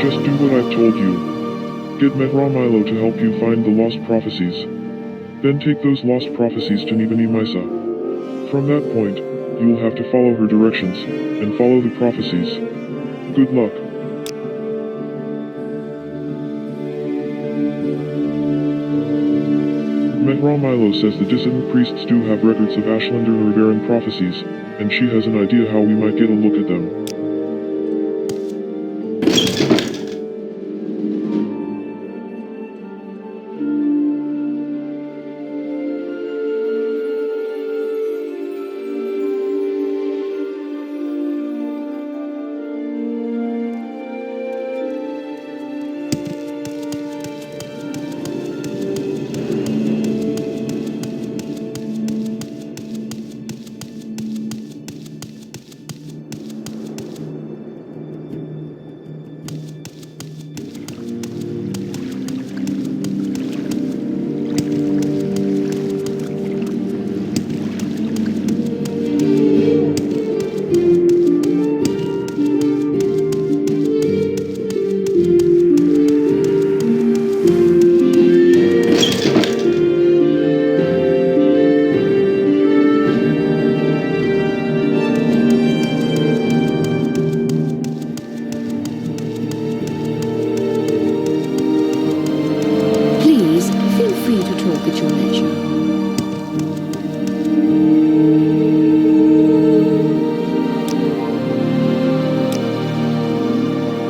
Just do what I've told you. Get Mehra Milo to help you find the lost prophecies. Then take those lost prophecies to Nibani Misa. From that point, you will have to follow her directions, and follow the prophecies. Good luck. Mehra Milo says the dissident priests do have records of Ashlander Riveran prophecies, and she has an idea how we might get a look at them.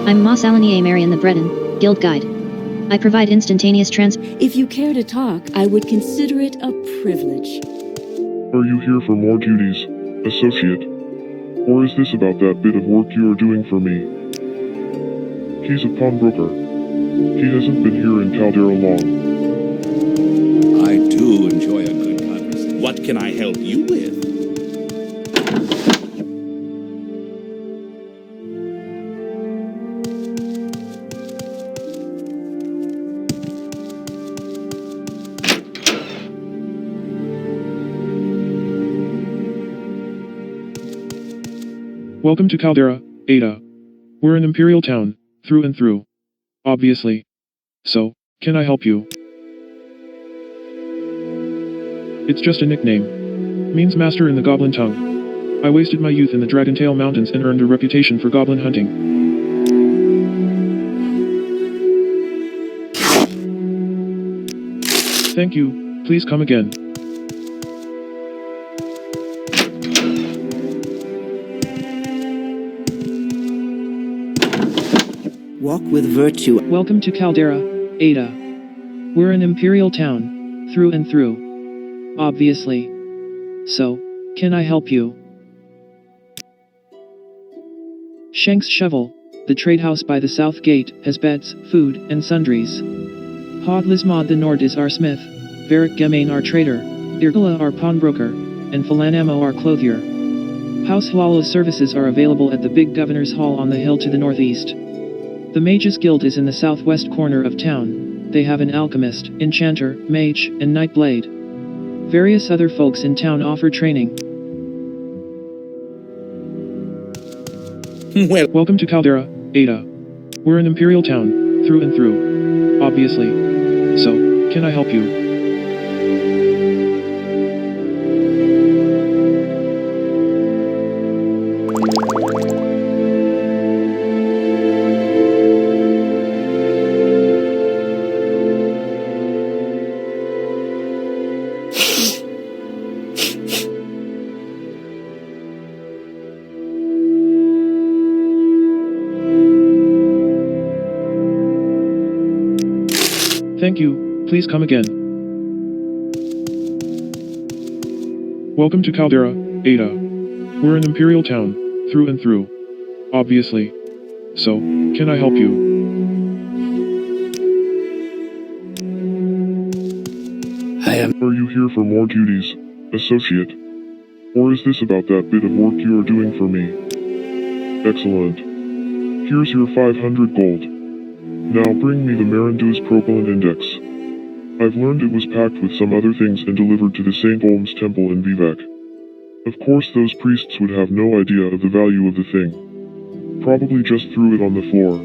I'm Moss Alanier Marion the Breton, Guild Guide. I provide instantaneous If you care to talk, I would consider it a privilege. Are you here for more duties, associate? Or is this about that bit of work you are doing for me? He's a pawnbroker. He hasn't been here in Caldera long. I do enjoy a good conversation. What can I help you with? Welcome to Caldera, Ada. We're an imperial town, through and through. Obviously. So, can I help you? It's just a nickname. Means master in the goblin tongue. I wasted my youth in the Dragontail Mountains and earned a reputation for goblin hunting. Thank you, please come again. Walk with virtue. Welcome to Caldera, Ada. We're an imperial town, through and through. Obviously. So, can I help you? Shank's Shovel, the trade house by the south gate, has beds, food, and sundries. Hodlismod the Nord is our smith, Varric Gemain our trader, Irgala our pawnbroker, and Philanamo our clothier. House Hlala's services are available at the Big Governor's Hall on the hill to the northeast. The Mages Guild is in the southwest corner of town. They have an alchemist, enchanter, mage, and nightblade. Various other folks in town offer training. Welcome to Caldera, Ada. We're an imperial town, through and through. Obviously. So, can I help you? Thank you, please come again. Welcome to Caldera, Ada. We're an imperial town, through and through. Obviously. So, can I help you? Are you here for more duties, associate? Or is this about that bit of work you are doing for me? Excellent. Here's your 500 gold. Now bring me the Marindu's Propellant Index. I've learned it was packed with some other things and delivered to the St. Olm's Temple in Vivek. Of course those priests would have no idea of the value of the thing. Probably just threw it on the floor.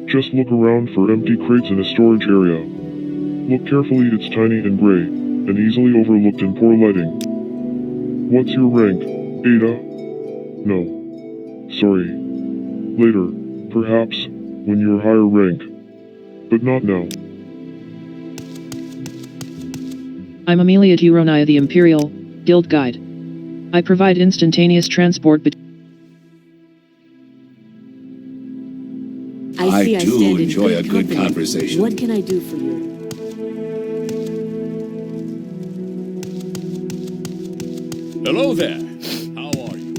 Just look around for empty crates in a storage area. Look carefully, it's tiny and gray, and easily overlooked in poor lighting. What's your rank, Ada? No. Sorry. Later, perhaps, when you're higher rank. But not now. I'm Amelia Turonia, the Imperial Guild Guide. I provide instantaneous transport between. I see I do stand in enjoy a good company. conversation. What can I do for you? Hello there. How are you?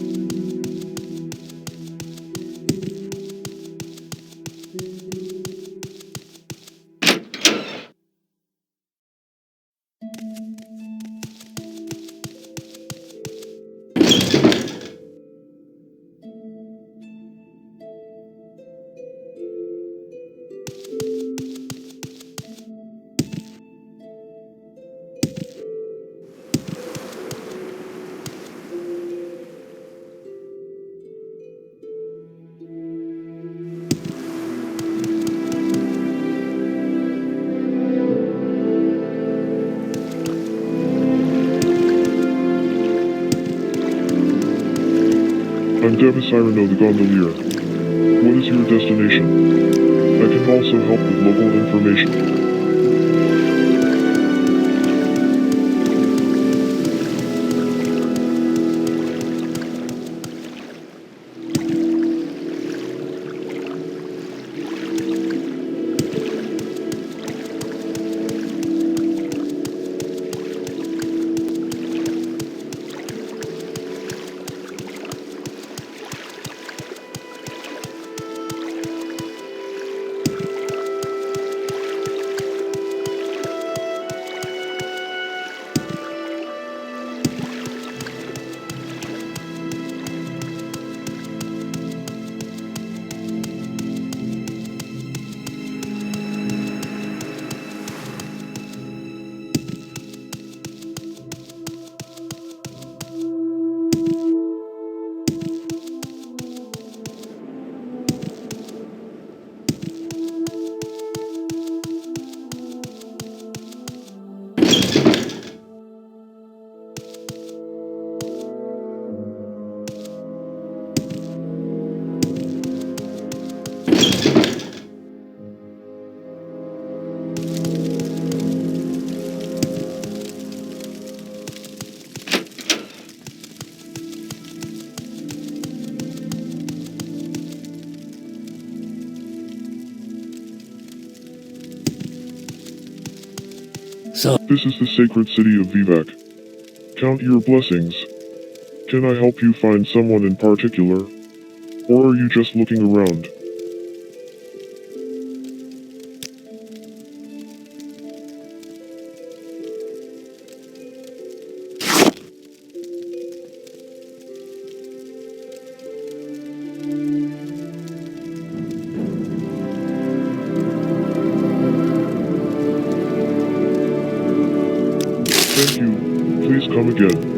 I'm Cyrano the Gondolier. What is your destination? I can also help with local information. This is the sacred city of Vivek. Count your blessings. Can I help you find someone in particular? Or are you just looking around? Thank you. Please come again.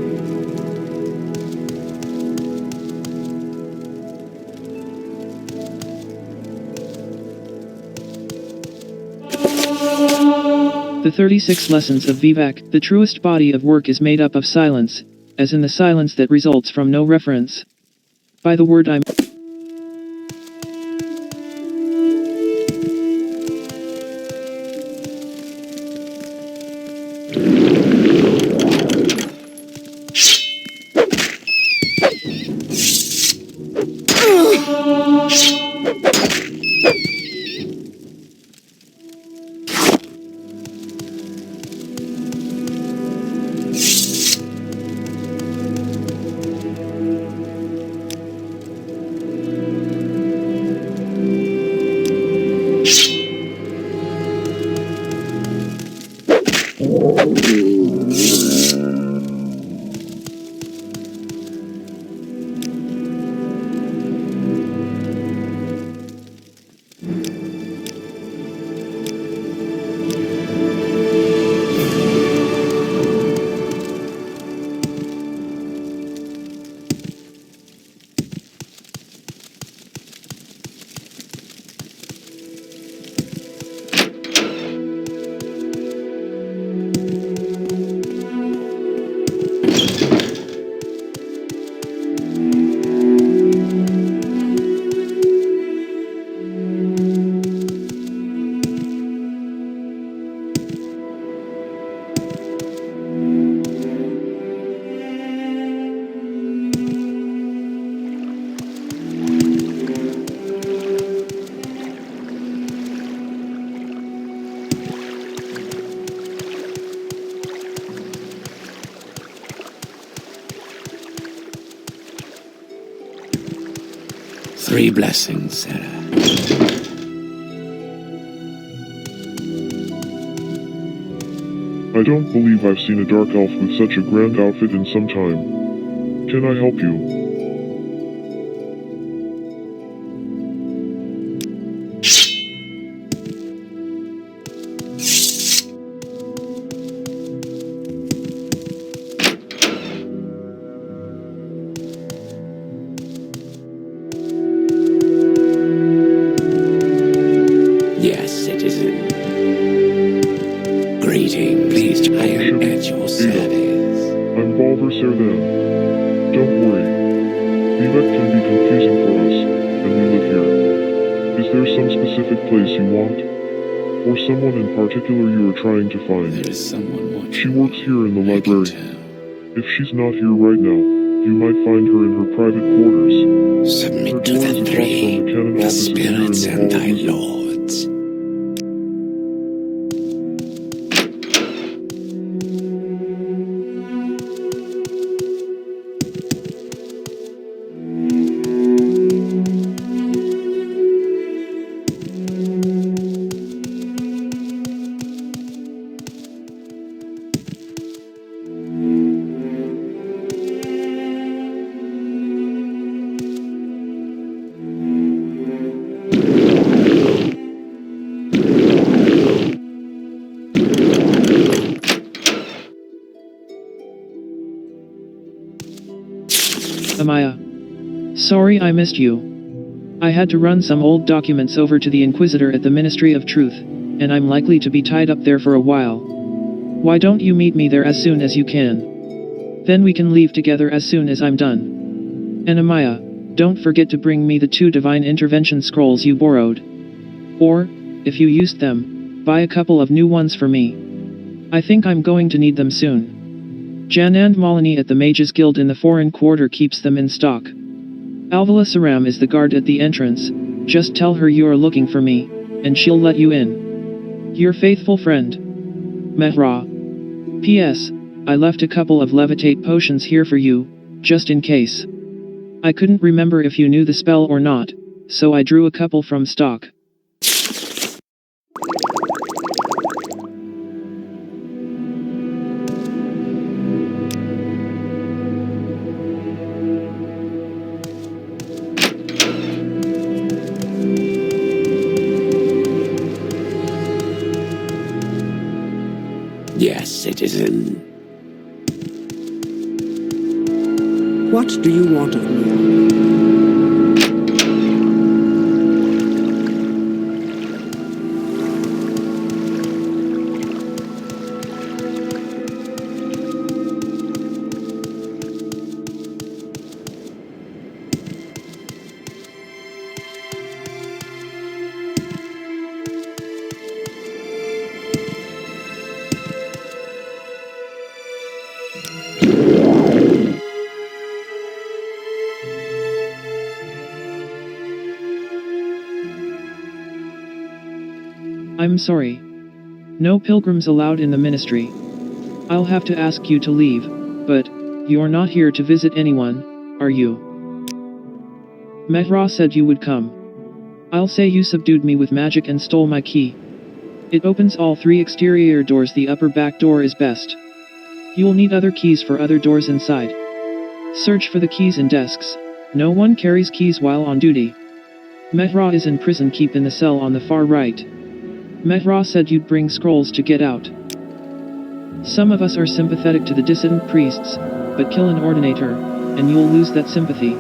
The 36 Lessons of Vivek, the truest body of work is made up of silence, as in the silence that results from no reference. By the word I'm. Three blessings, Sarah. I don't believe I've seen a dark elf with such a grand outfit in some time. Can I help you? Yes, citizen. Greeting, please. I am at your service. I'm Balver Serdan. Don't worry. Vivek can be confusing for us, and we live here. Is there some specific place you want? Or someone in particular you are trying to find? There is someone watching. She works here in the I can library. tell. If she's not here right now, you might find her in her private quarters. Her Submit to door is the across three, from the cannon the offices here in spirits the and hall. thy lords. Amaya. Sorry I missed you. I had to run some old documents over to the Inquisitor at the Ministry of Truth, and I'm likely to be tied up there for a while. Why don't you meet me there as soon as you can? Then we can leave together as soon as I'm done. And Amaya, don't forget to bring me the 2 Divine Intervention scrolls you borrowed. Or, if you used them, buy a couple of new ones for me. I think I'm going to need them soon. Janand Malini at the Mages Guild in the Foreign Quarter keeps them in stock. Alvala Saram is the guard at the entrance. Just tell her you are looking for me, and she'll let you in. Your faithful friend, Mehra. P.S. I left a couple of levitate potions here for you, just in case. I couldn't remember if you knew the spell or not, so I drew a couple from stock. Yes, citizen. What do you want of me? I'm sorry. No pilgrims allowed in the ministry. I'll have to ask you to leave, but you're not here to visit anyone, are you? Mehra said you would come. I'll say you subdued me with magic and stole my key. It opens all 3 exterior doors. The upper back door is best. You'll need other keys for other doors inside. Search for the keys in desks. No one carries keys while on duty. Mehra is in prison. Keep in the cell on the far right. Mehra said you'd bring scrolls to get out. Some of us are sympathetic to the dissident priests, but kill an Ordinator, and you'll lose that sympathy.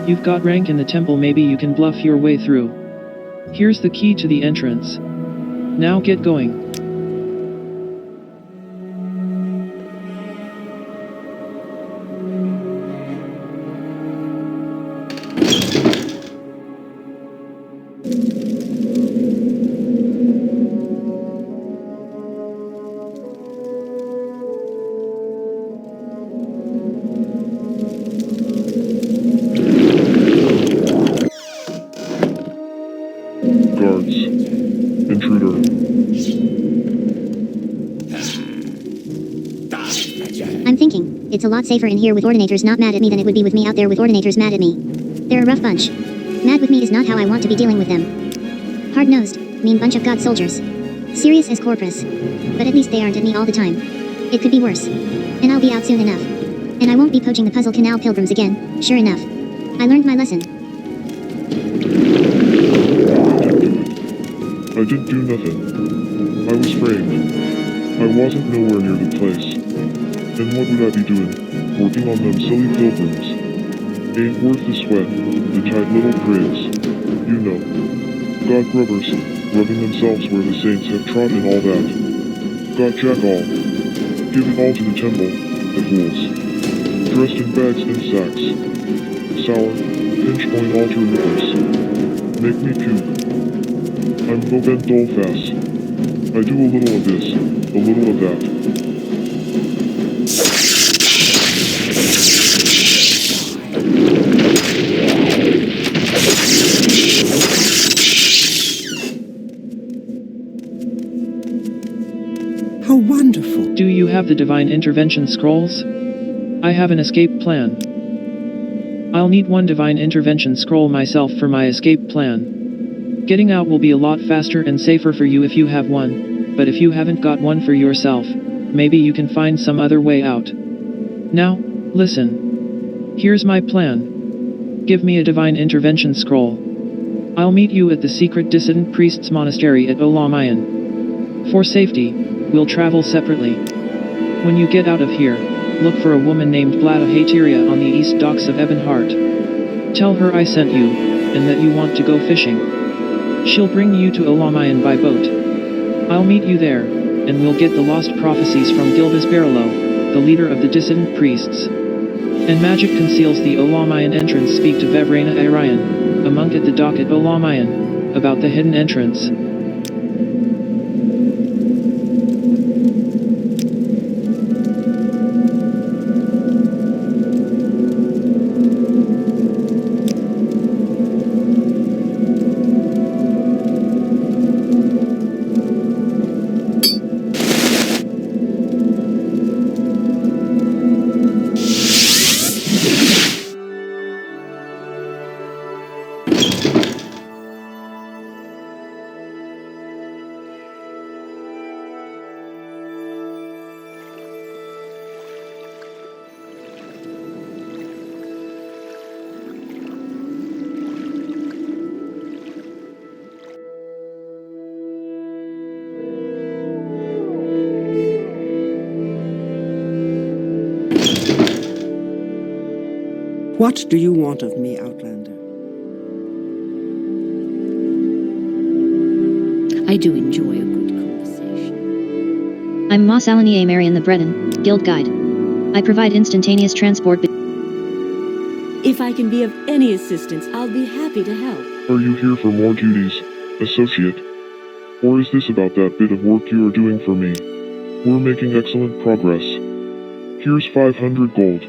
You've got rank in the temple, maybe you can bluff your way through. Here's the key to the entrance. Now get going. Guards. Intruder. I'm thinking, it's a lot safer in here with Ordinators not mad at me than it would be with me out there with Ordinators mad at me. They're a rough bunch. Mad with me is not how I want to be dealing with them. Hard-nosed, mean bunch of god soldiers. Serious as Corpus. But at least they aren't at me all the time. It could be worse. And I'll be out soon enough. And I won't be poaching the Puzzle Canal pilgrims again, sure enough. I learned my lesson. I didn't do nothing. I was framed. I wasn't nowhere near the place. And what would I be doing? Working on them silly pilgrims. Ain't worth the sweat, the tight little graves. You know. God grubbers, rubbing themselves where the saints have trod and all that. God jack all. Give it all to the temple, the fools. Dressed in bags and sacks. Sour, pinch point altar rippers. Make me puke. I'm Boben Dolfas. I do a little of this, a little of that. How wonderful. Do you have the Divine Intervention Scrolls? I have an escape plan. I'll need one Divine Intervention Scroll myself for my escape plan. Getting out will be a lot faster and safer for you if you have one, but if you haven't got one for yourself, maybe you can find some other way out. Now, listen. Here's my plan. Give me a Divine Intervention Scroll. I'll meet you at the secret Dissident Priest's Monastery at ald-ruhn. For safety, we'll travel separately. When you get out of here, look for a woman named Blada Hateria on the east docks of Ebonheart. Tell her I sent you, and that you want to go fishing. She'll bring you to ald-ruhn by boat. I'll meet you there, and we'll get the lost prophecies from Gildas Barilo, the leader of the dissident priests. And magic conceals the ald-ruhn entrance. Speak to Vevrana Arian, a monk at the dock at ald-ruhn, about the hidden entrance. What do you want of me, Outlander? I do enjoy a good conversation. I'm Moss Alani Marion the Breton, Guild Guide. I provide instantaneous transport. If I can be of any assistance, I'll be happy to help. Are you here for more duties, associate? Or is this about that bit of work you are doing for me? We're making excellent progress. Here's 500 gold.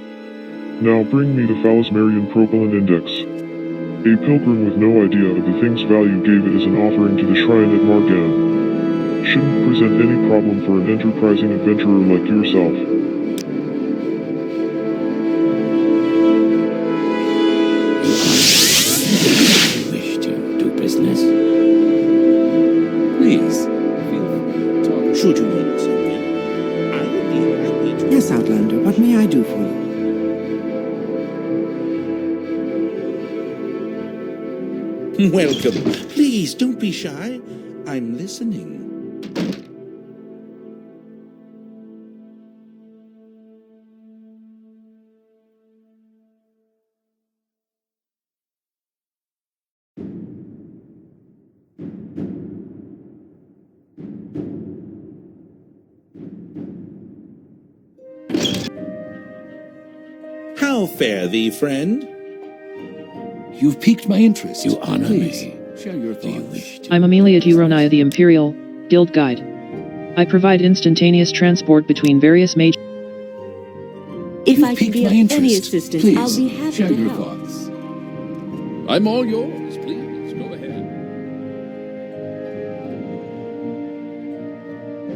Now bring me the Phallasmarian Propellant Index. A pilgrim with no idea of the thing's value gave it as an offering to the shrine at Margan. Shouldn't present any problem for an enterprising adventurer like yourself. Wish to do business? Please, feel free to talk. Should you need something, I would be happy to. Yes, Outlander, what may I do for you? Welcome. Please, don't be shy. I'm listening. How fare thee, friend? You've piqued my interest. You honor Please, me. share your thoughts. I'm Amelia Turonia, the Imperial Guild Guide. I provide instantaneous transport between various major. If You've I can piqued be my of interest. any assistance, Please, I'll be happy share to your help. thoughts. I'm all yours. Please, go ahead.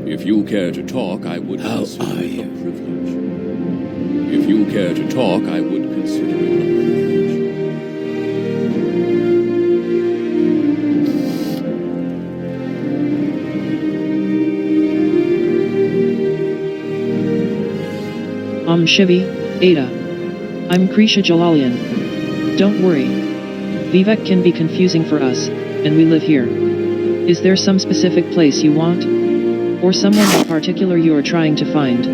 If you care to talk, I would How consider are it you? a privilege. If you care to talk, I would consider it a privilege. Shivi, Ada. I'm Krisha Jalalian. Don't worry. Vivek can be confusing for us, and we live here. Is there some specific place you want? Or someone in particular you are trying to find?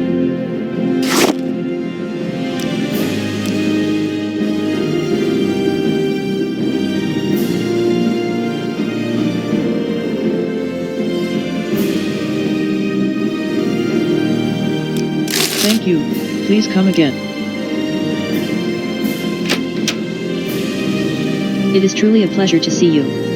Thank you. Please come again. It is truly a pleasure to see you.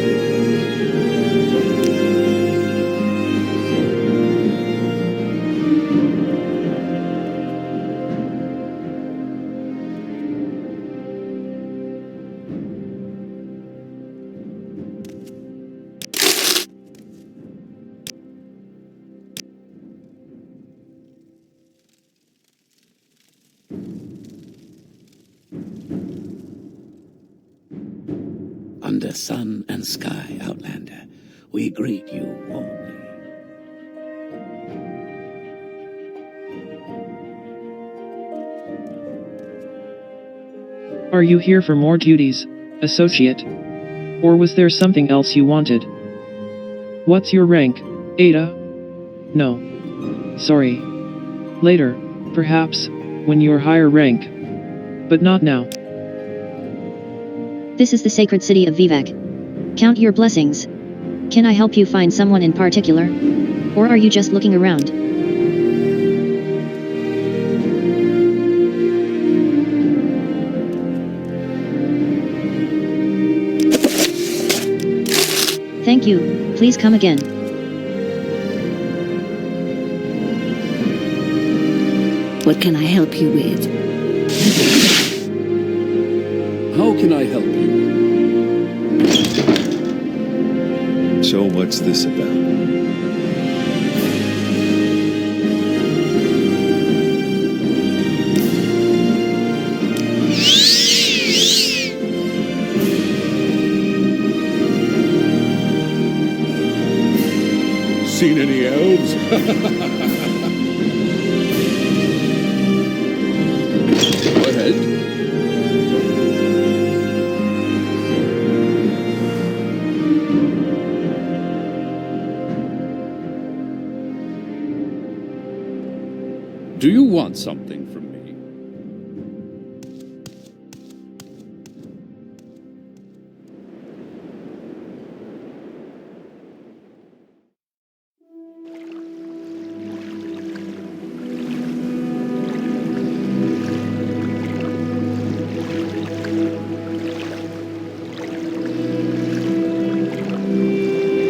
Under sun and sky, Outlander, we greet you warmly. Are you here for more duties, associate? Or was there something else you wanted? What's your rank, Ada? No. Sorry. Later, perhaps, when you're higher rank. But not now. This is the sacred city of Vivek. Count your blessings. Can I help you find someone in particular? Or are you just looking around? Thank you, please come again. What can I help you with? How can I help you? So what's this about? Seen any elves? Go ahead. Do you want something from me?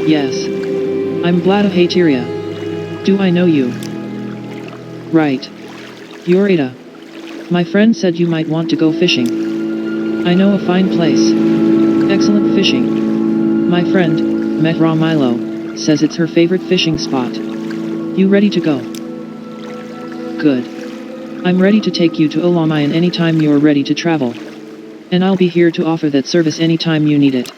Yes. I'm Vlad of Hateria. Do I know you? Right. You're Ada. My friend said you might want to go fishing. I know a fine place. Excellent fishing. My friend, Mehra Milo, says it's her favorite fishing spot. You ready to go? Good. I'm ready to take you to Olamayan anytime you're ready to travel. And I'll be here to offer that service anytime you need it.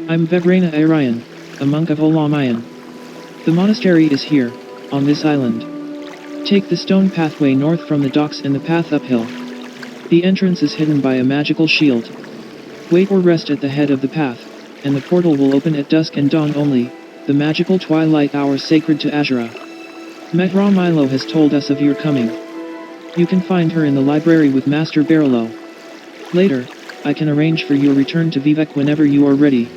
I'm Vegrena Arian, a monk of Olamayan. The monastery is here, on this island. Take the stone pathway north from the docks and the path uphill. The entrance is hidden by a magical shield. Wait or rest at the head of the path, and the portal will open at dusk and dawn only, the magical twilight hour sacred to Azura. Mehra Milo has told us of your coming. You can find her in the library with Master Barilo. Later, I can arrange for your return to Vivek whenever you are ready.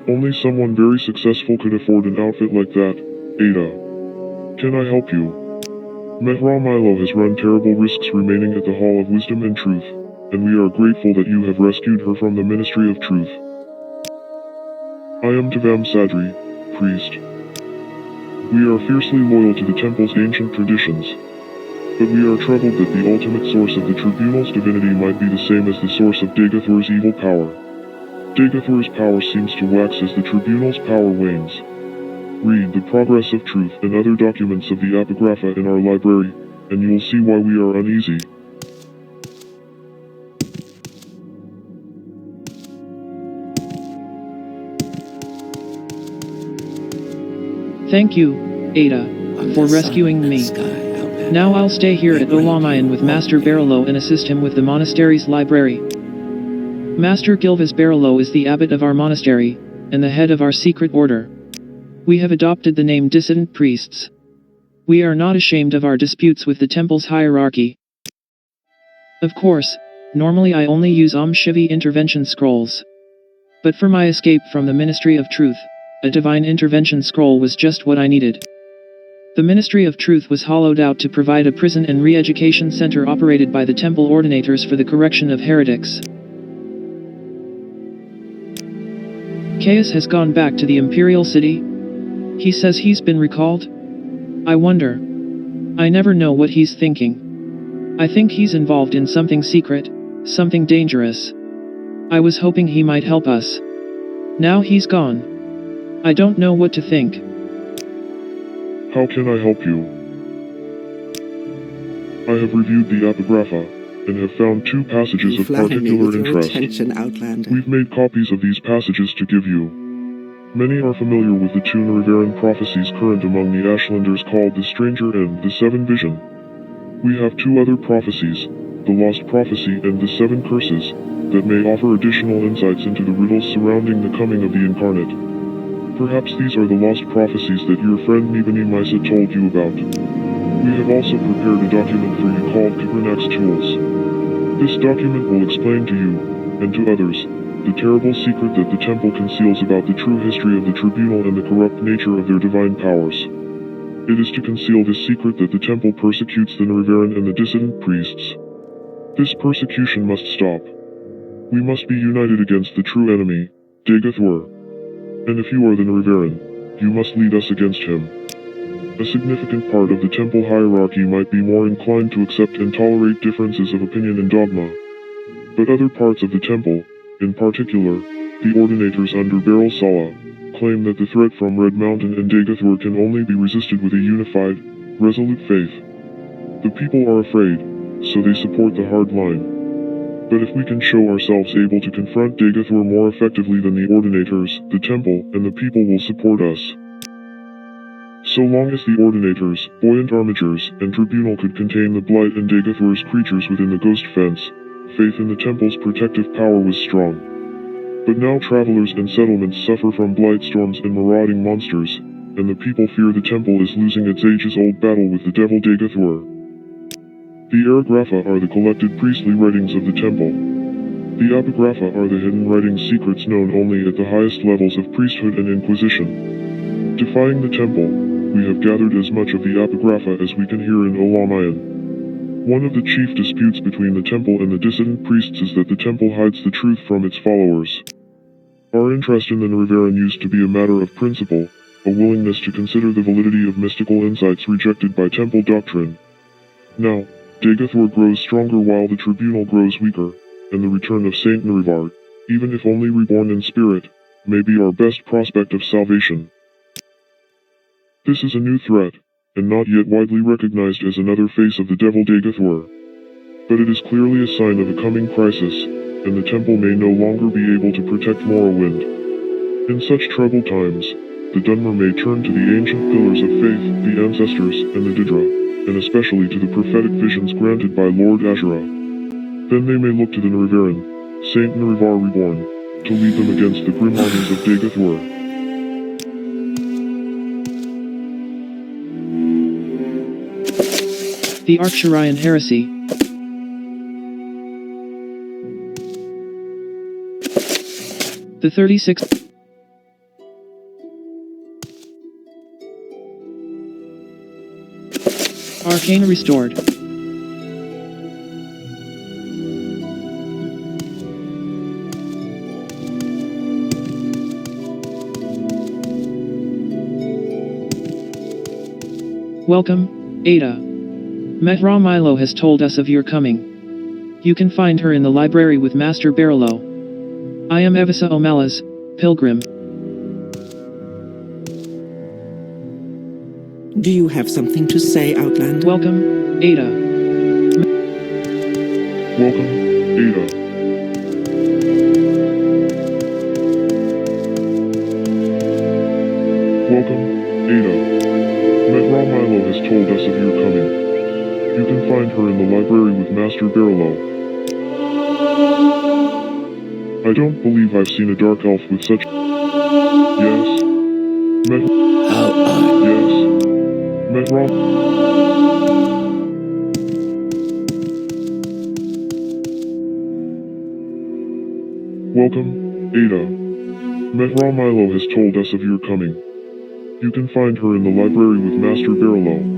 Only someone very successful could afford an outfit like that, Ada. Can I help you? Mehra Milo has run terrible risks remaining at the Hall of Wisdom and Truth, and we are grateful that you have rescued her from the Ministry of Truth. I am Tavam Sadri, priest. We are fiercely loyal to the temple's ancient traditions, but we are troubled that the ultimate source of the tribunal's divinity might be the same as the source of Dagathor's evil power. Dagathor's power seems to wax as the tribunal's power wanes. Read The Progress of Truth and other documents of the Apocrypha in our library, and you will see why we are uneasy. Thank you, Ada, for rescuing me. Now I'll stay here at Olamayan with Master Barolo and assist him with the monastery's library. Master Gilvas Barolo is the abbot of our monastery, and the head of our secret order. We have adopted the name Dissident Priests. We are not ashamed of our disputes with the temple's hierarchy. Of course, normally I only use Shivi intervention scrolls. But for my escape from the Ministry of Truth, a divine intervention scroll was just what I needed. The Ministry of Truth was hollowed out to provide a prison and re-education center operated by the temple Ordinators for the correction of heretics. Caius has gone back to the Imperial City. He says he's been recalled? I wonder. I never know what he's thinking. I think he's involved in something secret, something dangerous. I was hoping he might help us. Now he's gone. I don't know what to think. How can I help you? I have reviewed the Apocrypha, and have found 2 passages of particular interest. We've made copies of these passages to give you. Many are familiar with the 2 Riveran prophecies current among the Ashlanders called the Stranger and the 7 Vision. We have 2 other prophecies, the Lost Prophecy and the 7 Curses, that may offer additional insights into the riddles surrounding the coming of the Incarnate. Perhaps these are the lost prophecies that your friend Nibani Misa told you about. We have also prepared a document for you called Kibernak's Jewels. This document will explain to you, and to others, the terrible secret that the temple conceals about the true history of the tribunal and the corrupt nature of their divine powers. It is to conceal this secret that the temple persecutes the Riveran and the dissident priests. This persecution must stop. We must be united against the true enemy, Dagathor. And if you are the Riveran, you must lead us against him. A significant part of the temple hierarchy might be more inclined to accept and tolerate differences of opinion and dogma. But other parts of the temple, in particular, the Ordinators under Beryl Sala, claim that the threat from Red Mountain and Dagathor can only be resisted with a unified, resolute faith. The people are afraid, so they support the hard line. But if we can show ourselves able to confront Dagathor more effectively than the Ordinators, the temple, and the people will support us. So long as the Ordinators, buoyant armatures, and tribunal could contain the Blight and Dagathor's creatures within the ghost fence, faith in the temple's protective power was strong. But now travelers and settlements suffer from blight storms and marauding monsters, and the people fear the temple is losing its ages-old battle with the devil Dagathor. The Apocrypha are the collected priestly writings of the temple. The Apocrypha are the hidden writings secrets known only at the highest levels of priesthood and inquisition. Defying the temple, we have gathered as much of the Apocrypha as we can hear in Olamayan. One of the chief disputes between the temple and the dissident priests is that the temple hides the truth from its followers. Our interest in the Riveran used to be a matter of principle, a willingness to consider the validity of mystical insights rejected by temple doctrine. Now, Dagathor grows stronger while the tribunal grows weaker, and the return of Saint Nerivar, even if only reborn in spirit, may be our best prospect of salvation. This is a new threat, and not yet widely recognized as another face of the devil Dagathor. But it is clearly a sign of a coming crisis, and the temple may no longer be able to protect Morrowind. In such troubled times, the Dunmer may turn to the ancient pillars of faith, the ancestors, and the Didra, and especially to the prophetic visions granted by Lord Ashura. Then they may look to the Nerivaran, Saint Nerivar Reborn, to lead them against the grim armies of Dagathor. The Archerian Heresy. The 36th. Arcane restored. Welcome, Ada. Mehra Milo has told us of your coming. You can find her in the library with Master Barilo. I am Evisa Omalas, Pilgrim. Do you have something to say, Outlander? Welcome, Ada. Welcome, Ada. Welcome, Ada. Mehra Milo has told us of your coming. You can find her in the library with Master Barilo. I don't believe I've seen a dark elf with such... Yes. Yes. Mehra... Welcome, Ada. Mehra Milo has told us of your coming. You can find her in the library with Master Barilo.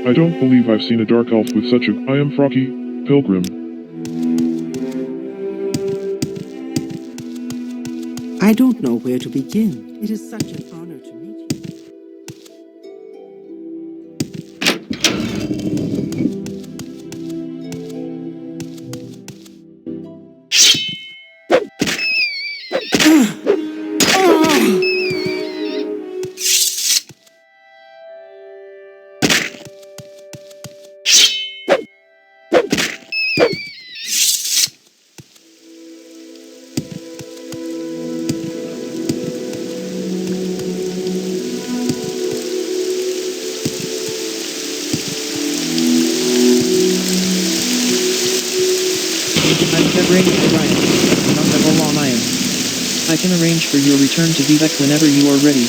I don't believe I've seen a dark elf with such a... I am Froggy, Pilgrim. I don't know where to begin. It is such an honor to meet you. I can arrange for your return to Vivek whenever you are ready.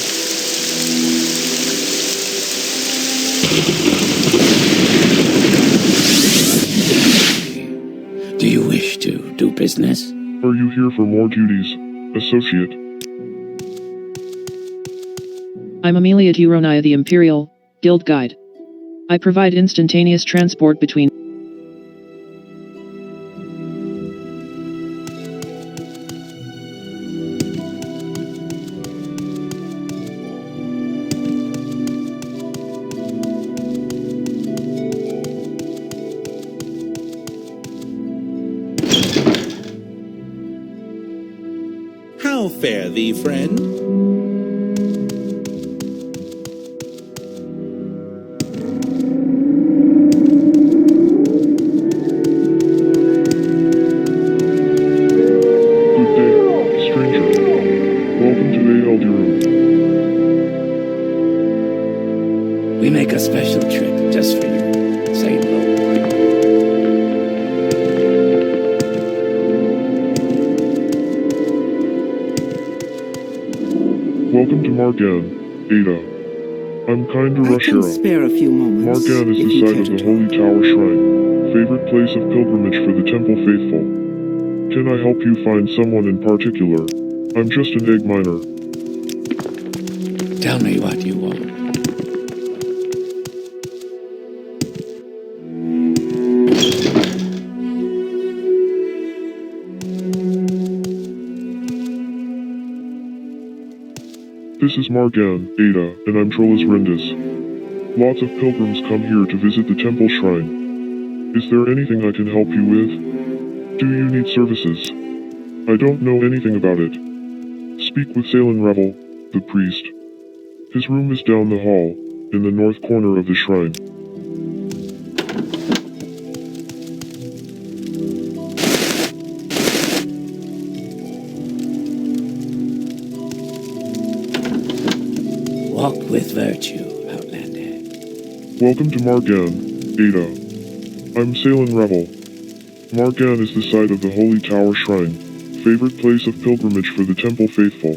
Do you wish to do business? Are you here for more duties, Associate? I'm Amelia Turonia, the Imperial Guild Guide. I provide instantaneous transport between... How fare thee, friend? Good day, stranger. Welcome to the ald-ruhn. We make a special trip just for you. Say hello. Welcome to Margan, Ada. I'm kind to I rush can here. spare a few moments. Margan is if the you site care of to the talk. Holy Tower Shrine, favorite place of pilgrimage for the Temple Faithful. Can I help you find someone in particular? I'm just an egg miner. Tell me what you want. This is Margan, Ada, and I'm Trollas Rendis. Lots of pilgrims come here to visit the temple shrine. Is there anything I can help you with? Do you need services? I don't know anything about it. Speak with Salen Revel, the priest. His room is down the hall, in the north corner of the shrine. Walk with virtue, Outlander. Welcome to Margan, Ada. I'm Salen Revel. Margan is the site of the Holy Tower Shrine, favorite place of pilgrimage for the Temple Faithful.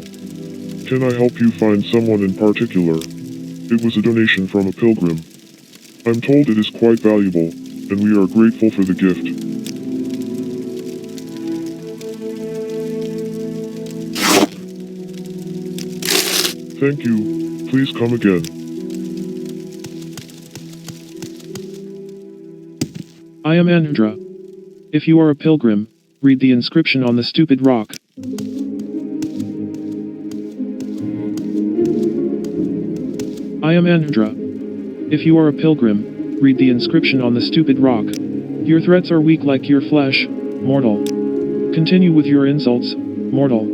Can I help you find someone in particular? It was a donation from a pilgrim. I'm told it is quite valuable, and we are grateful for the gift. Thank you. Please come again. I am Anudra. If you are a pilgrim, read the inscription on the stupid rock. I am Anudra. If you are a pilgrim, read the inscription on the stupid rock. Your threats are weak like your flesh, mortal. Continue with your insults, mortal.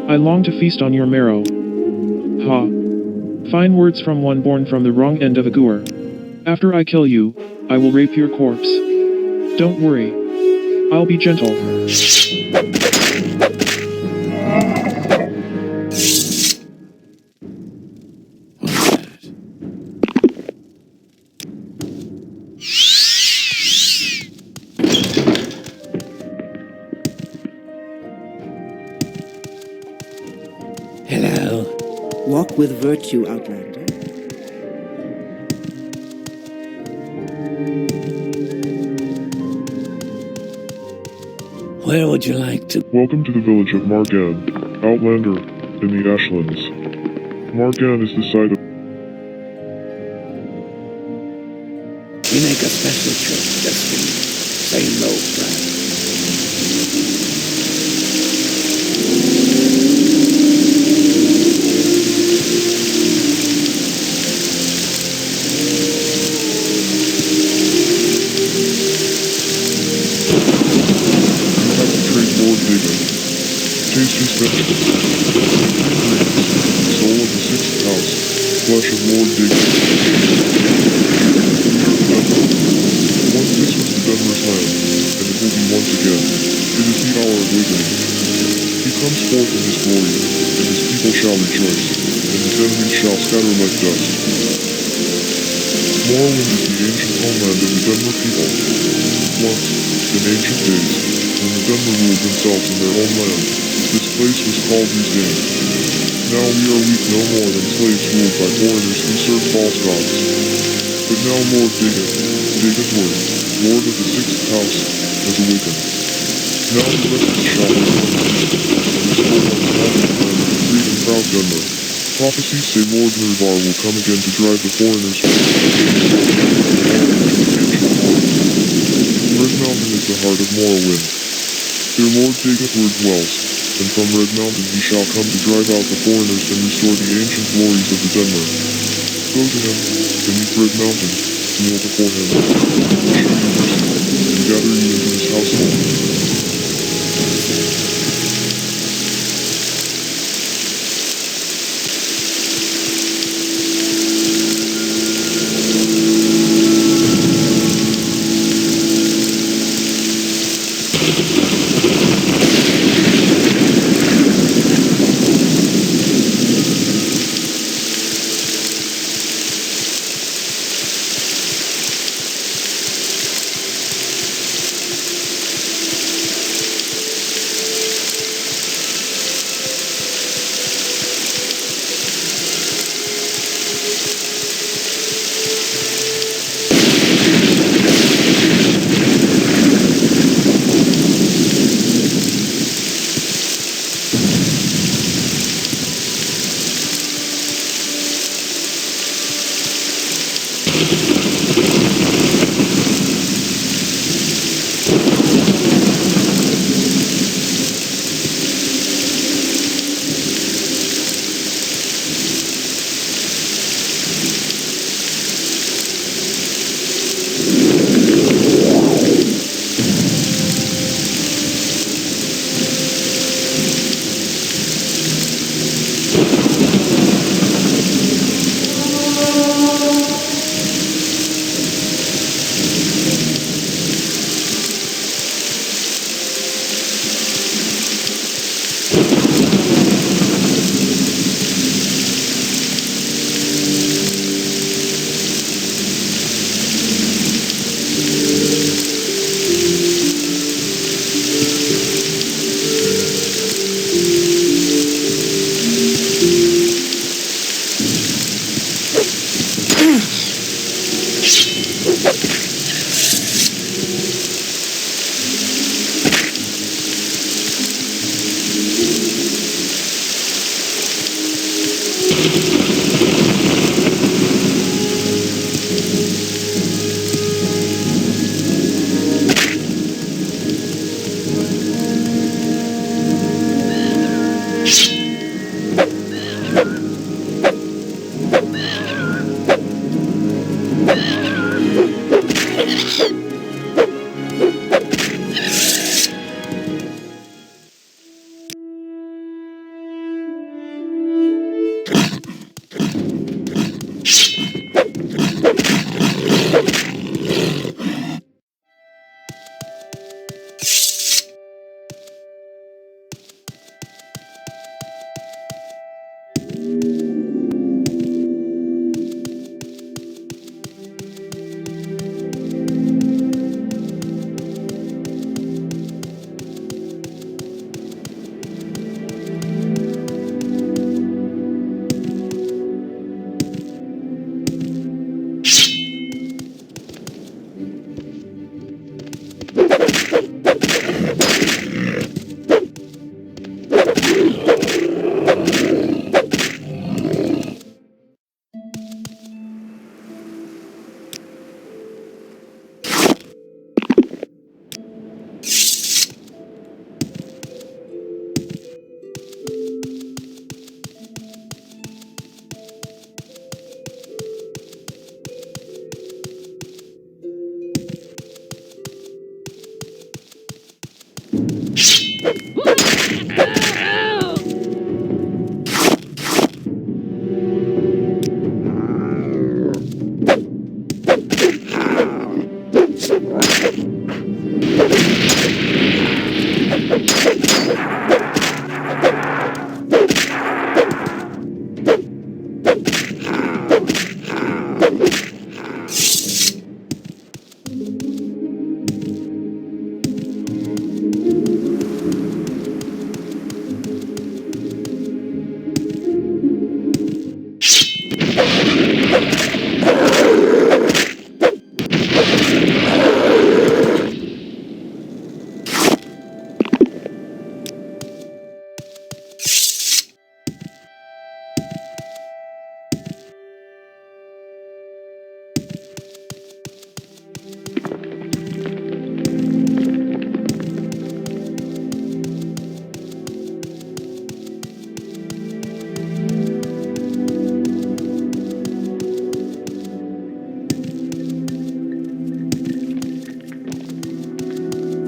I long to feast on your marrow. Ha. Fine words from one born from the wrong end of a gour. After I kill you, I will rape your corpse. Don't worry. I'll be gentle. Hello. Walk with virtue, Outlander. Where would you like to? Welcome to the village of Margan, Outlander, in the Ashlands. Margan is the site of... We make a special trip just for you. Say no, friend. Tasty vegetables, soul of the sixth house, flesh of Lord Digger. Once this was the Dunmer's land, and it will be once again. It is the hour of awakening. He comes forth in his glory, and his people shall rejoice, and his enemies shall scatter like dust. Morrowind is the ancient homeland of the Dunmer people. Once, in ancient days, when the Dunmer ruled themselves in their own land, this place was called Regain. Now we are weak no more than slaves ruled by foreigners who serve false gods. But now Lord Dagothward, Lord of the sixth house, has awakened. Now the rest shall be and restore once more the land of the free and proud Dunmer. Prophecies say Lord Nurvar will come again to drive the foreigners from Red Mountain is the heart of Morrowind. There Lord Dagothward dwells, and from Red Mountain he shall come to drive out the foreigners and restore the ancient glories of the Dunmer. Go to him, beneath Red Mountain, kneel before him, show you mercy, and gather you into his household.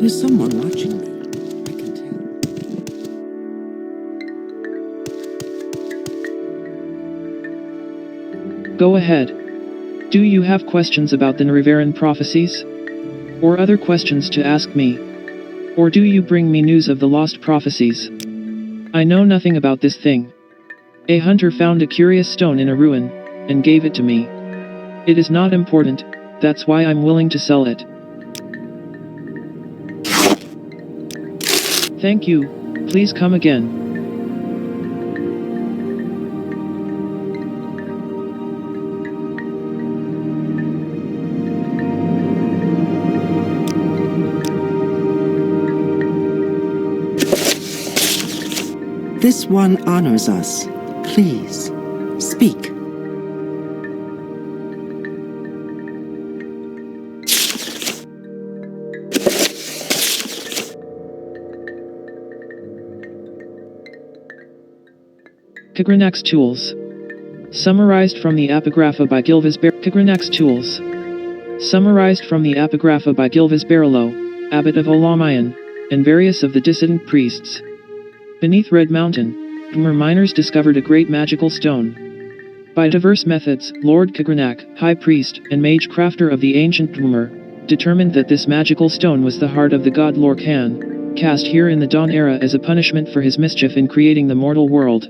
There's someone watching me. I can tell. Go ahead. Do you have questions about the Nrivaran prophecies? Or other questions to ask me? Or do you bring me news of the lost prophecies? I know nothing about this thing. A hunter found a curious stone in a ruin, and gave it to me. It is not important, that's why I'm willing to sell it. Thank you, please come again. This one honors us. Please, speak. Kagranak's Tools. Summarized from the Epigrapha by Gilvas Kagranak's Tools. Summarized from the Epigrapha by Gilvas Barilo, Abbot of Olamayan, and various of the dissident priests. Beneath Red Mountain, Dwemer miners discovered a great magical stone. By diverse methods, Lord Kagranak, High Priest, and Mage Crafter of the ancient Dwemer, determined that this magical stone was the heart of the god Lorcan, cast here in the Dawn Era as a punishment for his mischief in creating the mortal world.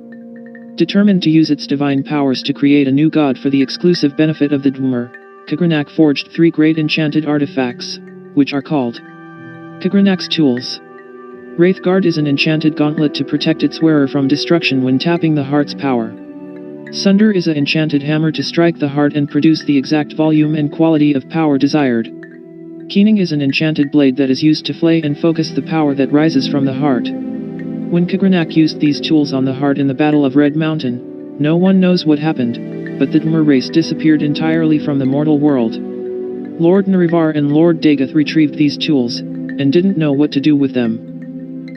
Determined to use its divine powers to create a new god for the exclusive benefit of the Dwemer, Kagranak forged 3 great enchanted artifacts, which are called Kagranak's Tools. Wraithguard is an enchanted gauntlet to protect its wearer from destruction when tapping the heart's power. Sunder is an enchanted hammer to strike the heart and produce the exact volume and quality of power desired. Keening is an enchanted blade that is used to flay and focus the power that rises from the heart. When Kagranak used these tools on the heart in the Battle of Red Mountain, no one knows what happened, but the Dwemer race disappeared entirely from the mortal world. Lord Nrivar and Lord Dagoth retrieved these tools, and didn't know what to do with them.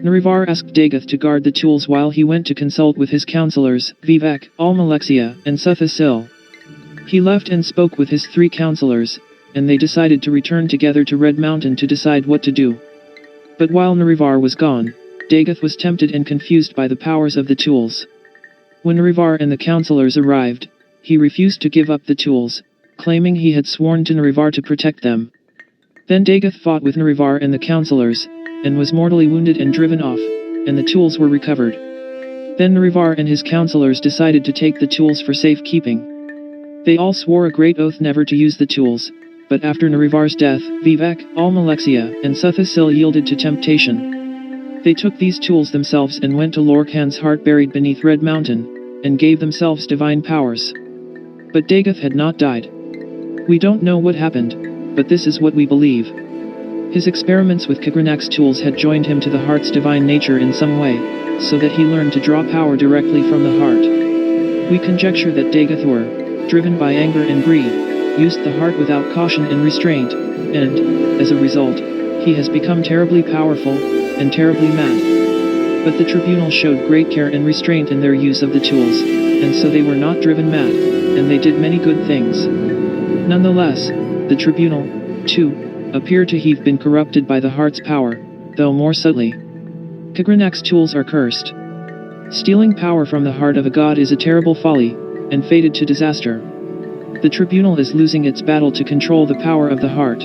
Nrivar asked Dagoth to guard the tools while he went to consult with his counselors, Vivek, Almalexia, and Suthasil. He left and spoke with his 3 counselors, and they decided to return together to Red Mountain to decide what to do. But while Narivar was gone, Dagoth was tempted and confused by the powers of the tools. When Narivar and the counselors arrived, he refused to give up the tools, claiming he had sworn to Narivar to protect them. Then Dagoth fought with Narivar and the counselors, and was mortally wounded and driven off, and the tools were recovered. Then Narivar and his counselors decided to take the tools for safekeeping. They all swore a great oath never to use the tools, but after Narivar's death, Vivek, Almalexia, and Suthasil yielded to temptation. They took these tools themselves and went to Lorkhan's heart buried beneath Red Mountain, and gave themselves divine powers. But Dagoth had not died. We don't know what happened, but this is what we believe. His experiments with Kagranak's tools had joined him to the heart's divine nature in some way, so that he learned to draw power directly from the heart. We conjecture that Dagoth, driven by anger and greed, used the heart without caution and restraint, and, as a result, he has become terribly powerful, and terribly mad. But the tribunal showed great care and restraint in their use of the tools, and so they were not driven mad, and they did many good things. Nonetheless, the tribunal, too, appear to have been corrupted by the heart's power, though more subtly. Kagranak's tools are cursed. Stealing power from the heart of a god is a terrible folly, and fated to disaster. The tribunal is losing its battle to control the power of the heart.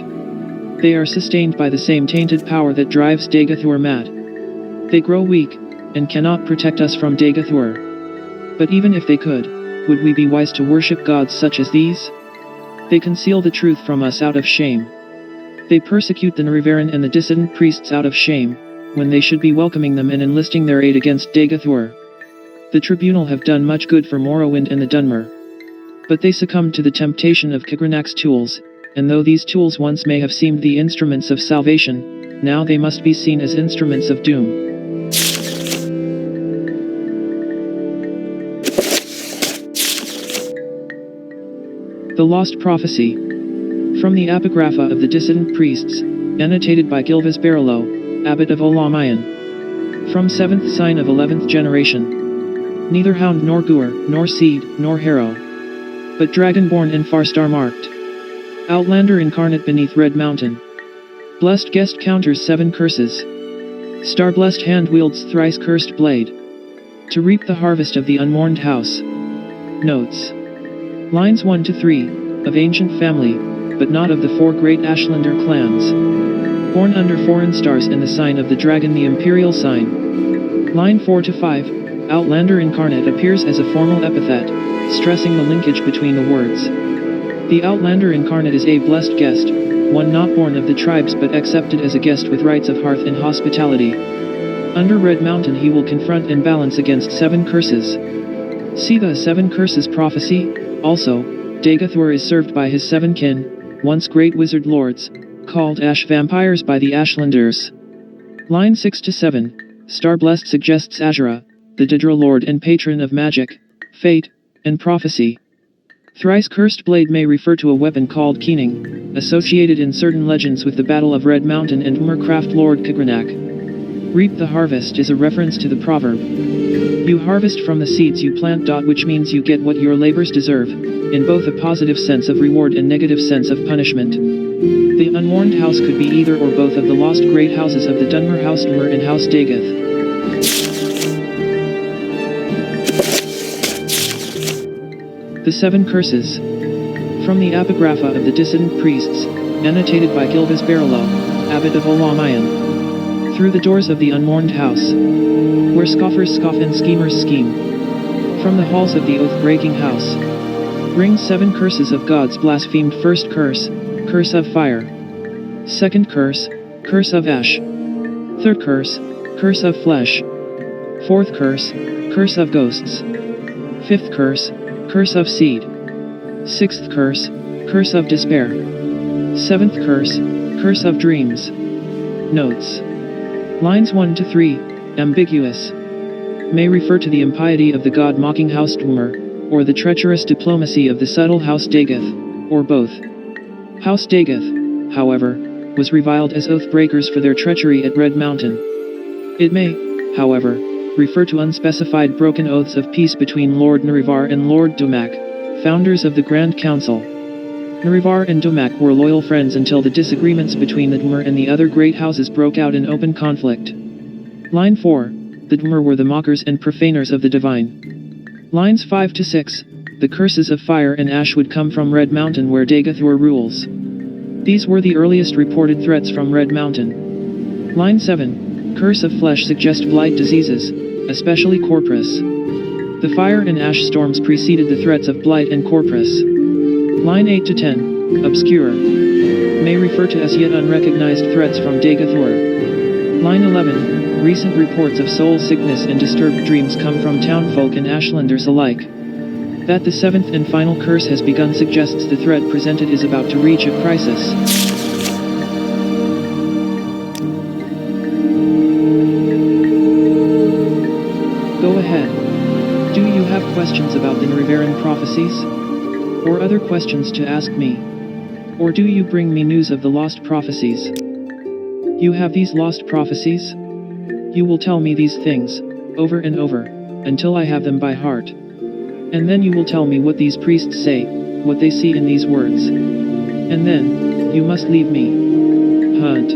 They are sustained by the same tainted power that drives Dagoth mad. They grow weak, and cannot protect us from Dagoth. But even if they could, would we be wise to worship gods such as these? They conceal the truth from us out of shame. They persecute the Narivaran and the dissident priests out of shame, when they should be welcoming them and enlisting their aid against Dagoth. The tribunal have done much good for Morrowind and the Dunmer. But they succumbed to the temptation of Kagranak's tools, and though these tools once may have seemed the instruments of salvation, now they must be seen as instruments of doom. The Lost Prophecy. From the Apocrypha of the Dissident Priests, annotated by Gilvas Barilo, Abbot of Olamayan. From 7th sign of 11th generation. Neither hound nor Gur, nor seed, nor harrow, but dragonborn and far star-marked. Outlander incarnate beneath Red Mountain. Blessed guest counters 7 curses. Star-blessed hand wields thrice cursed blade, to reap the harvest of the unmourned house. Notes. Lines 1 to 3, of ancient family, but not of the 4 great Ashlander clans. Born under foreign stars and the sign of the dragon, the imperial sign. Line 4 to 5, Outlander incarnate appears as a formal epithet, stressing the linkage between the words. The Outlander incarnate is a blessed guest, one not born of the tribes but accepted as a guest with rights of hearth and hospitality. Under Red Mountain he will confront and balance against 7 curses. See the 7 curses prophecy. Also, Dagoth is served by his 7 kin, once great wizard lords, called Ash Vampires by the Ashlanders. Line 6 to 7, Star-blessed suggests Azura, the Didra lord and patron of magic, fate, and prophecy. Thrice cursed blade may refer to a weapon called Keening, associated in certain legends with the Battle of Red Mountain and Umercraft Lord Kagranak. Reap the harvest is a reference to the proverb, you harvest from the seeds you plant. Which means you get what your labors deserve, in both a positive sense of reward and negative sense of punishment. The unmourned house could be either or both of the lost great houses of the Dunmer House Dunmer and House Dagoth. The 7 curses. From the Apocrypha of the Dissident Priests, annotated by Gilvas Barilo, Abbot of Olamayan. Through the doors of the unmourned house, where scoffers scoff and schemers scheme. From the halls of the oath-breaking house, ring 7 curses of God's blasphemed. First curse, curse of fire. Second curse, curse of ash. Third curse, curse of flesh. Fourth curse, curse of ghosts. Fifth curse, curse of seed. Sixth curse, curse of despair. Seventh curse, curse of dreams. Notes. Lines 1 to 3, ambiguous. May refer to the impiety of the god-mocking House Dwemer, or the treacherous diplomacy of the subtle House Dagoth, or both. House Dagoth, however, was reviled as oath-breakers for their treachery at Red Mountain. It may, however, refer to unspecified broken oaths of peace between Lord Narivar and Lord Dumak, founders of the Grand Council. Narivar and Domak were loyal friends until the disagreements between the Dwemer and the other great houses broke out in open conflict. Line 4. The Dwemer were the mockers and profaners of the divine. Lines 5 to 6. The curses of fire and ash would come from Red Mountain where Dagathor rules. These were the earliest reported threats from Red Mountain. Line 7. Curse of flesh suggest blight diseases, especially Corpus. The fire and ash storms preceded the threats of blight and Corpus. Line 8 to 10. Obscure. May refer to as yet unrecognized threats from Dagathor. Line 11. Recent reports of soul sickness and disturbed dreams come from townfolk and ashlanders alike. That the seventh and final curse has begun suggests the threat presented is about to reach a crisis. Go ahead. Do you have questions about the Narivaran prophecies? Or other questions to ask me? Or do you bring me news of the lost prophecies? You have these lost prophecies? You will tell me these things, over and over, until I have them by heart. And then you will tell me what these priests say, what they see in these words. And then, you must leave me. Hunt.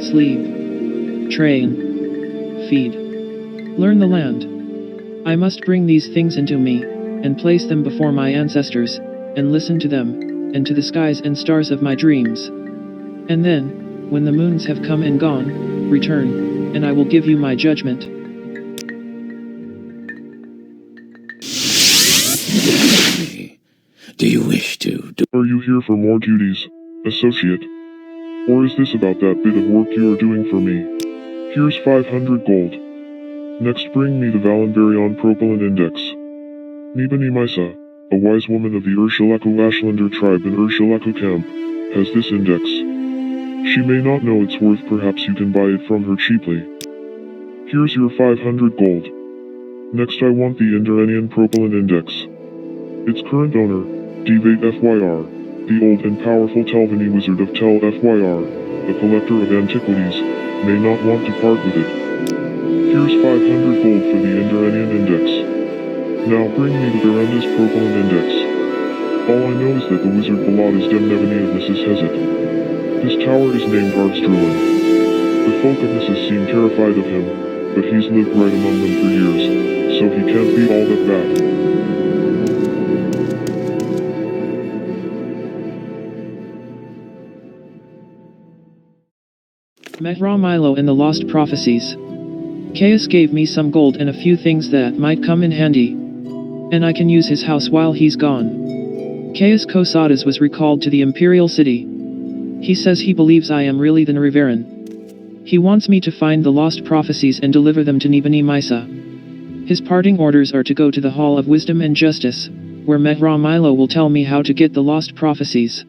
Sleep. Train. Feed. Learn the land. I must bring these things into me, and place them before my ancestors, and listen to them, and to the skies and stars of my dreams. And then, when the moons have come and gone, return, and I will give you my judgment. Do you wish to do? Are you here for more duties, associate? Or is this about that bit of work you are doing for me? Here's 500 gold. Next bring me the Valenverion Propylon Index. Nibani Misa, a wise woman of the Ursulaku Ashlander tribe in Ursulaku camp, has this index. She may not know its worth, perhaps you can buy it from her cheaply. Here's your 500 gold. Next I want the Indaranian Propylon Index. Its current owner, Devate FYR, the old and powerful Telvani wizard of Tel FYR, the collector of antiquities, may not want to part with it. Here's 500 gold for the Indaranian Index. Now bring me the Berenda's Propylon Index. All I know is that the wizard Balad is Demnevani of Mrs. Hezet. His tower is named ald-ruhn. The folk of Mrs. seem terrified of him, but he's lived right among them for years, so he can't be all that bad. Mehra Milo and the Lost Prophecies. Caius gave me some gold and a few things that might come in handy. And I can use his house while he's gone. Caius Cosadas was recalled to the Imperial City. He says he believes I am really the Narivaran. He wants me to find the Lost Prophecies and deliver them to Nibani Misa. His parting orders are to go to the Hall of Wisdom and Justice, where Mehra Milo will tell me how to get the Lost Prophecies.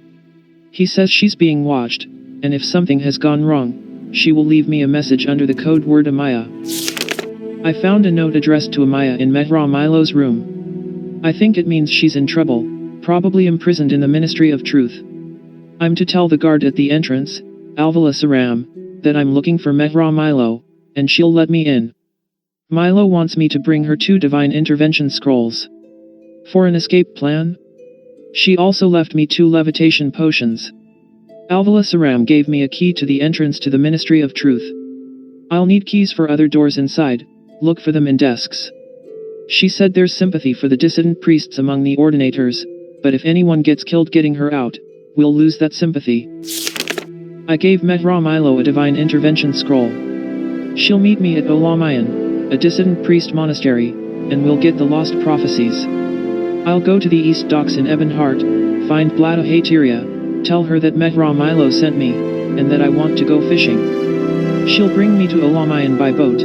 He says she's being watched, and if something has gone wrong, she will leave me a message under the code word Amaya. I found a note addressed to Amaya in Mehra Milo's room. I think it means she's in trouble, probably imprisoned in the Ministry of Truth. I'm to tell the guard at the entrance, Alvala Saram, that I'm looking for Mehra Milo, and she'll let me in. Milo wants me to bring her 2 divine intervention scrolls. For an escape plan? She also left me 2 levitation potions. Alvala Saram gave me a key to the entrance to the Ministry of Truth. I'll need keys for other doors inside, look for them in desks. She said there's sympathy for the dissident priests among the Ordinators, but if anyone gets killed getting her out, we'll lose that sympathy. I gave Mehra Milo a divine intervention scroll. She'll meet me at Olamayan, a dissident priest monastery, and we'll get the Lost Prophecies. I'll go to the East Docks in Ebonheart, find Blada Hateria, tell her that Mehra Milo sent me, and that I want to go fishing. She'll bring me to Olamayan by boat.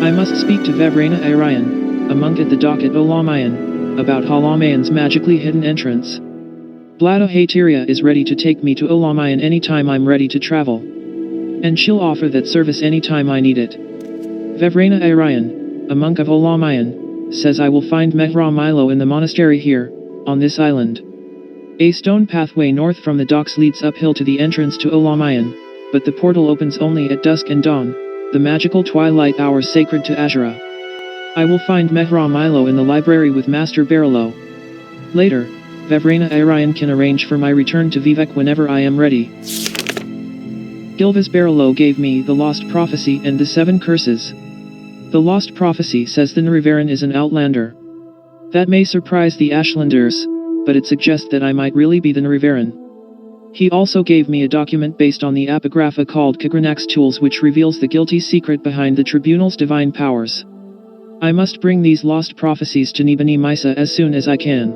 I must speak to Vevrena Arayan, a monk at the dock at Olamayan, about Olamayan's magically hidden entrance. Blada Hateria is ready to take me to Olamayan anytime I'm ready to travel. And she'll offer that service anytime I need it. Vevrena Arayan, a monk of Olamayan, says I will find Mehra Milo in the monastery here, on this island. A stone pathway north from the docks leads uphill to the entrance to Olamayan, but the portal opens only at dusk and dawn, the magical twilight hours sacred to Azura. I will find Mehra Milo in the library with Master Barilo. Later, Vevrana Arian can arrange for my return to Vivek whenever I am ready. Gilvis Barolo gave me the Lost Prophecy and the 7 Curses. The Lost Prophecy says the Nrivaran is an outlander. That may surprise the Ashlanders, but it suggests that I might really be the Nrivaran. He also gave me a document based on the Apographa called Kagranak's Tools, which reveals the guilty secret behind the Tribunal's divine powers. I must bring these lost prophecies to Nibani Misa as soon as I can.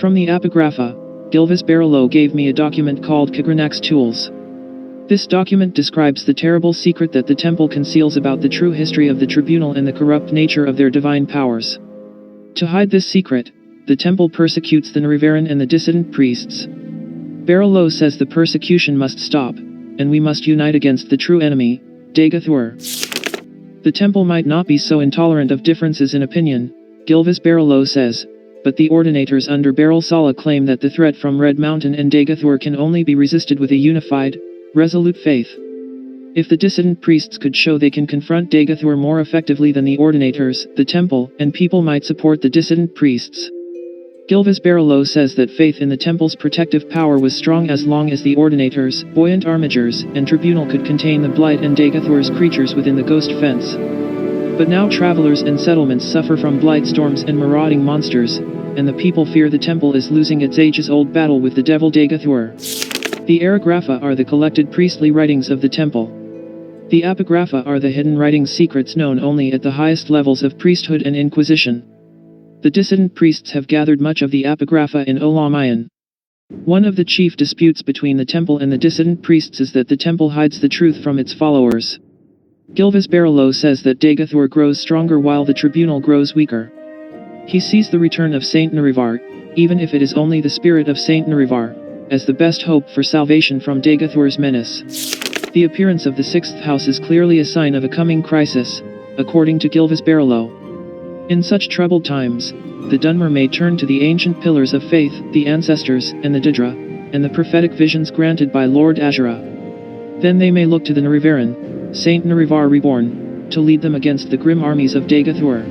From the Apographa, Gilvis Barolo gave me a document called Kagranak's Tools. This document describes the terrible secret that the temple conceals about the true history of the Tribunal and the corrupt nature of their divine powers. To hide this secret, the temple persecutes the Nrivaran and the dissident priests. Barolo says the persecution must stop, and we must unite against the true enemy, Dagathur. The temple might not be so intolerant of differences in opinion, Gilvis Barolo says, but the Ordinators under Beryl Sala claim that the threat from Red Mountain and Dagathur can only be resisted with a unified, resolute faith. If the dissident priests could show they can confront Dagathur more effectively than the Ordinators, the temple and people might support the dissident priests. Gilvis Barolo says that faith in the temple's protective power was strong as long as the Ordinators, buoyant armigers, and Tribunal could contain the Blight and Dagathur's creatures within the ghost fence. But now travelers and settlements suffer from blight storms and marauding monsters, and the people fear the temple is losing its ages-old battle with the devil Dagathur. The Aragrapha are the collected priestly writings of the temple. The Apographa are the hidden writing secrets known only at the highest levels of priesthood and inquisition. The dissident priests have gathered much of the Apographa in Olamayan. One of the chief disputes between the temple and the dissident priests is that the temple hides the truth from its followers. Gilvis Barolo says that Dagathur grows stronger while the Tribunal grows weaker. He sees the return of Saint Nrivar, even if it is only the spirit of Saint Nrivar, as the best hope for salvation from Dagathur's menace. The appearance of the 6th house is clearly a sign of a coming crisis, according to Gilvis Barolo. In such troubled times, the Dunmer may turn to the ancient pillars of faith, the ancestors, and the Didra, and the prophetic visions granted by Lord Azura. Then they may look to the Nrivaran, Saint Nrivar Reborn, to lead them against the grim armies of Dagathur.